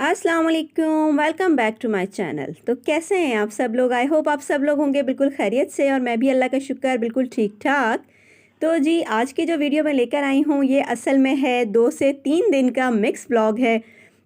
अस्सलाम वालेकुम, welcome back to my channel. तो कैसे हैं आप सब लोग? आई होप आप सब लोग होंगे बिल्कुल खैरियत से, और मैं भी अल्लाह का शुक्र बिल्कुल ठीक ठाक। तो जी, आज की जो वीडियो मैं लेकर आई हूँ ये असल में है 2 से 3 दिन का मिक्स व्लॉग है।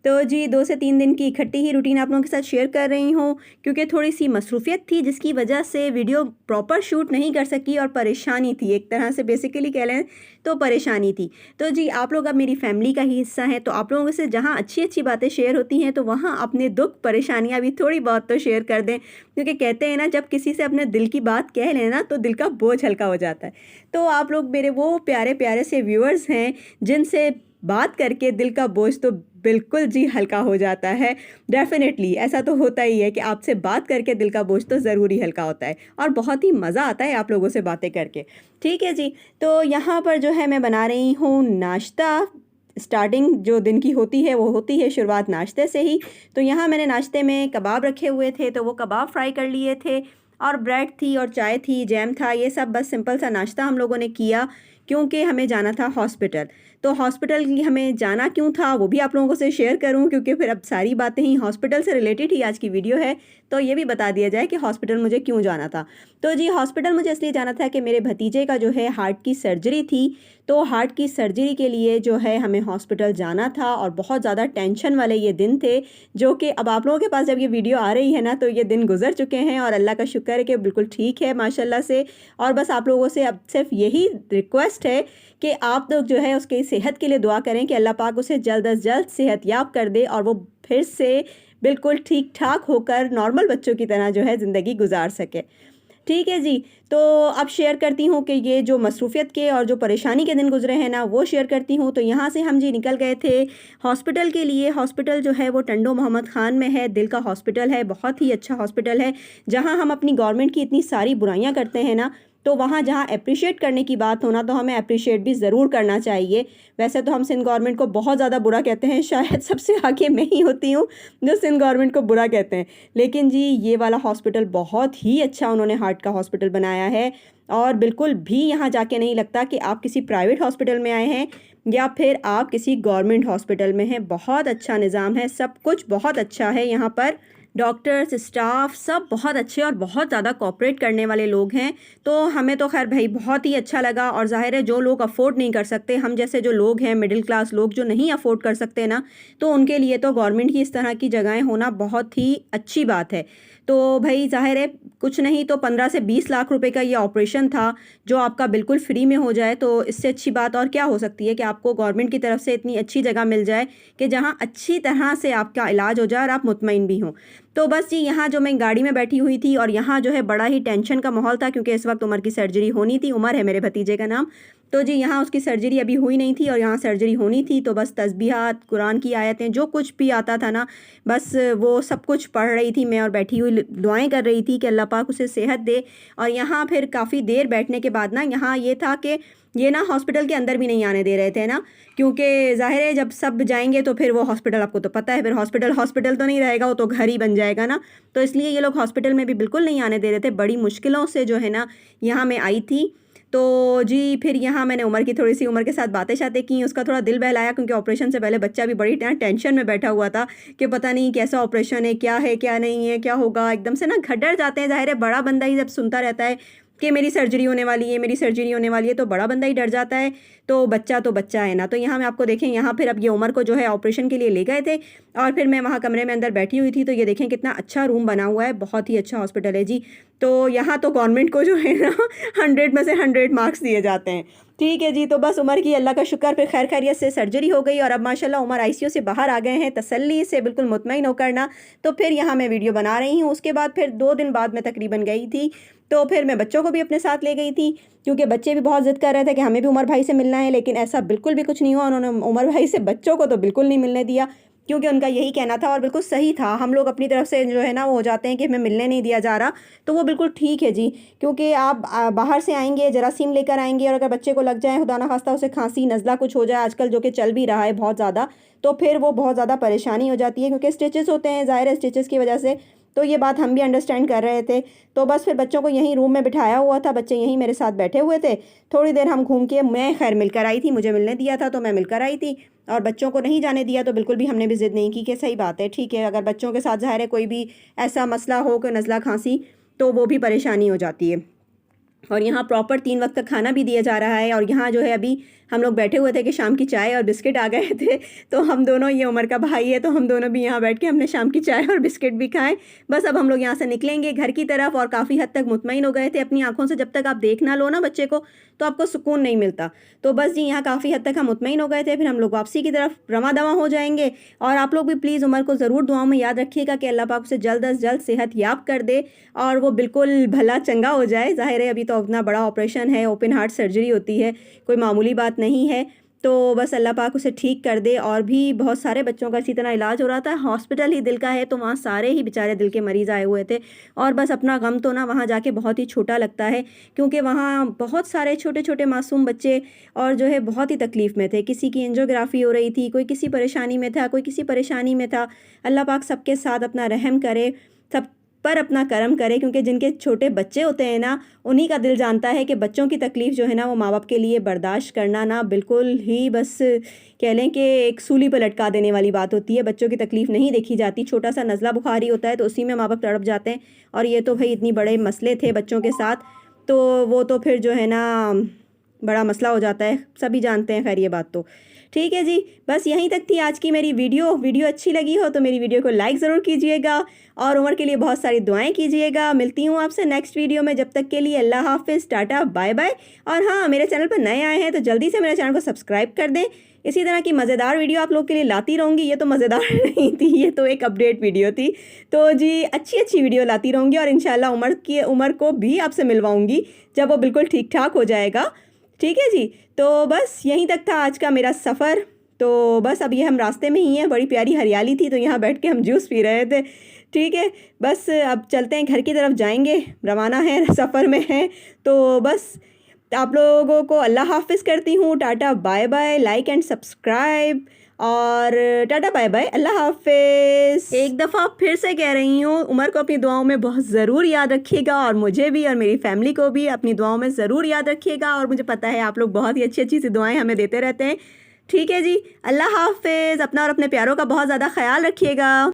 तो जी 2 से 3 दिन की इकट्ठी ही रूटीन आप लोगों के साथ शेयर कर रही हूँ, क्योंकि थोड़ी सी मसरूफियत थी जिसकी वजह से वीडियो प्रॉपर शूट नहीं कर सकी, और परेशानी थी एक तरह से, बेसिकली कह लें तो परेशानी थी। तो जी आप लोग अब मेरी फैमिली का ही हिस्सा हैं, तो आप लोगों से जहाँ अच्छी अच्छी बातें शेयर होती हैं तो वहाँ अपने दुख परेशानियाँ भी थोड़ी बहुत तो शेयर कर दें, क्योंकि कहते हैं ना, जब किसी से अपने दिल की बात कह लेना तो दिल का बोझ हल्का हो जाता है। तो आप लोग मेरे वो प्यारे प्यारे से व्यूअर्स हैं जिनसे बात करके दिल का बोझ तो बिल्कुल जी हल्का हो जाता है। डेफ़िनेटली ऐसा तो होता ही है कि आपसे बात करके दिल का बोझ तो ज़रूर ही हल्का होता है, और बहुत ही मज़ा आता है आप लोगों से बातें करके। ठीक है जी, तो यहाँ पर जो है मैं बना रही हूँ नाश्ता। स्टार्टिंग जो दिन की होती है वो होती है शुरुआत नाश्ते से ही। तो यहाँ मैंने नाश्ते में कबाब रखे हुए थे, तो वो कबाब फ्राई कर लिए थे, और ब्रेड थी और चाय थी, जैम था, ये सब बस सिंपल सा नाश्ता हम लोगों ने किया, क्योंकि हमें जाना था हॉस्पिटल। तो हॉस्पिटल की हमें जाना क्यों था वो भी आप लोगों से शेयर करूं, क्योंकि फिर अब सारी बातें ही हॉस्पिटल से रिलेटेड ही आज की वीडियो है। तो ये भी बता दिया जाए कि हॉस्पिटल मुझे क्यों जाना था। तो जी हॉस्पिटल मुझे इसलिए जाना था कि मेरे भतीजे का जो है हार्ट की सर्जरी थी। तो हार्ट की सर्जरी के लिए जो है हमें हॉस्पिटल जाना था, और बहुत ज़्यादा टेंशन वाले ये दिन थे, जो कि अब आप लोगों के पास जब ये वीडियो आ रही है ना तो ये दिन गुजर चुके हैं, और अल्लाह का शुक्र है कि बिल्कुल ठीक है माशाल्लाह से। और बस आप लोगों से अब सिर्फ यही रिक्वेस्ट है कि आप लोग जो है उसकी सेहत के लिए दुआ करें कि अल्लाह पाक उसे जल्द अज जल्द सेहत याब कर दे, और वो फिर से बिल्कुल ठीक ठाक होकर नॉर्मल बच्चों की तरह जो है ज़िंदगी गुजार सके। ठीक है जी, तो अब शेयर करती हूँ कि ये जो मसरूफ़ियत के और जो परेशानी के दिन गुजरे हैं ना वो शेयर करती हूँ। तो यहाँ से हम जी निकल गए थे हॉस्पिटल के लिए। हॉस्पिटल जो है वो टंडो मोहम्मद ख़ान में है, दिल का हॉस्पिटल है, बहुत ही अच्छा हॉस्पिटल है। जहाँ हम अपनी गवर्नमेंट की इतनी सारी बुराइयाँ करते हैं ना, तो वहाँ जहाँ अप्रिशिएट करने की बात हो ना, तो हमें अप्रिशिएट भी ज़रूर करना चाहिए। वैसे तो हम सिंध गवर्नमेंट को बहुत ज़्यादा बुरा कहते हैं, शायद सबसे आगे मैं ही होती हूँ जो सिंध गवर्नमेंट को बुरा कहते हैं। लेकिन जी ये वाला हॉस्पिटल बहुत ही अच्छा उन्होंने हार्ट का हॉस्पिटल बनाया है, और बिल्कुल भी यहाँ जाके नहीं लगता कि आप किसी प्राइवेट हॉस्पिटल में आए हैं या फिर आप किसी गवर्नमेंट हॉस्पिटल में हैं। बहुत अच्छा निज़ाम है, सब कुछ बहुत अच्छा है यहाँ पर। डॉक्टर्स, स्टाफ सब बहुत अच्छे और बहुत ज़्यादा कोऑपरेट करने वाले लोग हैं। तो हमें तो खैर भाई बहुत ही अच्छा लगा। और ज़ाहिर है जो लोग अफोर्ड नहीं कर सकते, हम जैसे जो लोग हैं मिडिल क्लास लोग जो नहीं अफोर्ड कर सकते ना, तो उनके लिए तो गवर्नमेंट की इस तरह की जगहें होना बहुत ही अच्छी बात है। तो भाई ज़ाहिर है कुछ नहीं तो 15 से 20 लाख रुपए का ये ऑपरेशन था, जो आपका बिल्कुल फ्री में हो जाए, तो इससे अच्छी बात और क्या हो सकती है कि आपको गवर्नमेंट की तरफ से इतनी अच्छी जगह मिल जाए कि जहाँ अच्छी तरह से आपका इलाज हो जाए और आप मुतमईन भी हों। तो बस जी यहाँ जो मैं गाड़ी में बैठी हुई थी, और यहाँ जो है बड़ा ही टेंशन का माहौल था, क्योंकि इस वक्त उमर की सर्जरी होनी थी। उमर है मेरे भतीजे का नाम। तो जी यहाँ उसकी सर्जरी अभी हुई नहीं थी और यहाँ सर्जरी होनी थी। तो बस तस्बीहात, कुरान की आयतें, जो कुछ भी आता था ना, बस वो सब कुछ पढ़ रही थी मैं, और बैठी हुई दुआएं कर रही थी कि अल्लाह पाक उसे सेहत दे। और यहाँ फिर काफ़ी देर बैठने के बाद ना, यहाँ ये था कि ये ना हॉस्पिटल के अंदर भी नहीं आने दे रहे थे ना, क्योंकि ज़ाहिर है जब सब जाएंगे तो फिर वो हॉस्पिटल, आपको तो पता है, फिर हॉस्पिटल हॉस्पिटल तो नहीं रहेगा, वो तो घर ही बन जाएगा ना। तो इसलिए ये लोग हॉस्पिटल में भी बिल्कुल नहीं आने दे रहे थे। बड़ी मुश्किलों से जो है ना यहाँ मैं आई थी। तो जी फिर यहाँ मैंने उमर की थोड़ी सी, उमर के साथ बातें शातें की, उसका थोड़ा दिल बहलाया, क्योंकि ऑपरेशन से पहले बच्चा भी बड़ी टेंशन में बैठा हुआ था कि पता नहीं कैसा ऑपरेशन है क्या नहीं है, क्या होगा। एकदम से ना डर जाते हैं, ज़ाहिर है बड़ा बंदा ही जब सुनता रहता है कि मेरी सर्जरी होने वाली है, मेरी सर्जरी होने वाली है, तो बड़ा बंदा ही डर जाता है। तो बच्चा है ना। तो यहाँ मैं आपको देखें, यहाँ फिर अब ये उमर को जो है ऑपरेशन के लिए ले गए थे, और फिर मैं वहाँ कमरे में अंदर बैठी हुई थी। तो ये देखें कितना अच्छा रूम बना हुआ है, बहुत ही अच्छा हॉस्पिटल है जी। तो यहाँ तो गवर्नमेंट को जो है ना 100 में से 100 मार्क्स दिए जाते हैं। ठीक है जी, तो बस उमर की अल्लाह का शुक्र फिर खैर खैरियत से सर्जरी हो गई, और अब माशाल्लाह उमर आईसीयू से बाहर आ गए हैं तसल्ली से, बिल्कुल मुतमईन होकर ना। तो फिर यहाँ मैं वीडियो बना रही हूँ। उसके बाद फिर 2 दिन बाद मैं तकरीबन गई थी, तो फिर मैं बच्चों को भी अपने साथ ले गई थी, क्योंकि बच्चे भी बहुत ज़िद कर रहे थे कि हमें भी उमर भाई से मिलना है। लेकिन ऐसा बिल्कुल भी कुछ नहीं हुआ, उन्होंने उमर भाई से बच्चों को तो बिल्कुल नहीं मिलने दिया, क्योंकि उनका यही कहना था, और बिल्कुल सही था। हम लोग अपनी तरफ से जो है ना वो हो जाते हैं कि हमें मिलने नहीं दिया जा रहा, तो वो बिल्कुल ठीक है जी। क्योंकि आप बाहर से आएंगे, जरासीम लेकर आएंगे, और अगर बच्चे को लग जाए, खुदा ना खास्ता उसे खांसी नज़ला कुछ हो जाए आजकल, जो कि चल भी रहा है बहुत ज़्यादा, तो फिर वो बहुत ज़्यादा परेशानी हो जाती है, क्योंकि स्टिचेस होते हैं, ज़ाहिर है स्टिचेस की वजह से तो ये बात हम भी अंडरस्टैंड कर रहे थे। तो बस फिर बच्चों को यहीं रूम में बिठाया हुआ था, बच्चे यहीं मेरे साथ बैठे हुए थे। थोड़ी देर हम घूम के, मैं खैर मिलकर आई थी, मुझे मिलने दिया था तो मैं मिलकर आई थी, और बच्चों को नहीं जाने दिया तो बिल्कुल भी हमने भी ज़िद नहीं की कि सही बात है, ठीक है, अगर बच्चों के साथ ज़ाहिर है कोई भी ऐसा मसला हो, कोई नज़ला खांसी, तो वो भी परेशानी हो जाती है। और यहाँ प्रॉपर 3 वक्त का खाना भी दिया जा रहा है। और यहाँ जो है अभी हम लोग बैठे हुए थे कि शाम की चाय और बिस्किट आ गए थे, तो हम दोनों, ये उमर का भाई है तो हम दोनों भी यहाँ बैठ के हमने शाम की चाय और बिस्किट भी खाए। बस अब हम लोग यहाँ से निकलेंगे घर की तरफ, और काफ़ी हद तक मुतमईन हो गए थे अपनी आंखों से। जब तक आप देख ना लो ना बच्चे को तो आपको सुकून नहीं मिलता। तो बस जी यहाँ काफ़ी हद तक हम मुतमईन हो गए थे। फिर हम लोग वापसी की तरफ रवा दवा हो जाएंगे। और आप लोग भी प्लीज़ उमर को ज़रूर दुआओं में याद रखिएगा कि अल्लाह पाक उसे जल्द अज जल्द सेहत याब कर दे और वो बिल्कुल भला चंगा हो जाए। ज़ाहिर है अभी तो इतना बड़ा ऑपरेशन है, ओपन हार्ट सर्जरी होती है, कोई मामूली बात नहीं है। तो बस अल्लाह पाक उसे ठीक कर दे। और भी बहुत सारे बच्चों का इसी तरह इलाज हो रहा था। हॉस्पिटल ही दिल का है तो वहाँ सारे ही बेचारे दिल के मरीज़ आए हुए थे। और बस अपना गम तो ना वहाँ जाके बहुत ही छोटा लगता है, क्योंकि वहाँ बहुत सारे छोटे छोटे मासूम बच्चे और जो है बहुत ही तकलीफ़ में थे। किसी की एंजियोग्राफी हो रही थी, कोई किसी परेशानी में था, कोई किसी परेशानी में था। अल्लाह पाक सबके साथ अपना रहम करे, सब पर अपना करम करे, क्योंकि जिनके छोटे बच्चे होते हैं ना, उन्हीं का दिल जानता है कि बच्चों की तकलीफ़ जो है ना वो माँ बाप के लिए बर्दाश्त करना ना बिल्कुल ही, बस कह लें कि एक सूली पर लटका देने वाली बात होती है। बच्चों की तकलीफ़ नहीं देखी जाती। छोटा सा नज़ला बुखारी होता है तो उसी में माँ बाप तड़प जाते हैं, और ये तो भाई इतनी बड़े मसले थे बच्चों के साथ, तो वो तो फिर जो है ना बड़ा मसला हो जाता है, सभी जानते हैं। खैर ये बात तो ठीक है जी, बस यहीं तक थी आज की मेरी वीडियो अच्छी लगी हो तो मेरी वीडियो को लाइक ज़रूर कीजिएगा, और उमर के लिए बहुत सारी दुआएं कीजिएगा। मिलती हूँ आपसे नेक्स्ट वीडियो में, जब तक के लिए अल्लाह हाफिज़, टाटा बाय बाय। और हाँ, मेरे चैनल पर नए आए हैं तो जल्दी से मेरे चैनल को सब्सक्राइब कर दें। इसी तरह की मज़ेदार वीडियो आप लोग के लिए लाती रहूँगी। ये तो मज़ेदार नहीं थी, ये तो एक अपडेट वीडियो थी। तो जी अच्छी वीडियो लाती रहूँगी, और इंशाल्लाह उमर को भी आपसे मिलवाऊँगी जब वो बिल्कुल ठीक ठाक हो जाएगा। ठीक है जी, तो बस यहीं तक था आज का मेरा सफ़र। तो बस अब ये हम रास्ते में ही हैं, बड़ी प्यारी हरियाली थी तो यहाँ बैठ के हम जूस पी रहे थे। ठीक है, बस अब चलते हैं घर की तरफ, जाएंगे, रवाना है, सफ़र में हैं। तो बस आप लोगों को अल्लाह हाफिज़ करती हूँ। Tata bye bye, like and subscribe, और टाटा बाय बाय, अल्लाह हाफिज़। एक दफ़ा फिर से कह रही हूँ, उमर को अपनी दुआओं में बहुत ज़रूर याद रखिएगा, और मुझे भी और मेरी फैमिली को भी अपनी दुआओं में ज़रूर याद रखिएगा। और मुझे पता है आप लोग बहुत ही अच्छी सी दुआएं हमें देते रहते हैं। ठीक है जी, अल्लाह हाफिज़। अपना और अपने प्यारों का बहुत ज़्यादा ख्याल रखिएगा।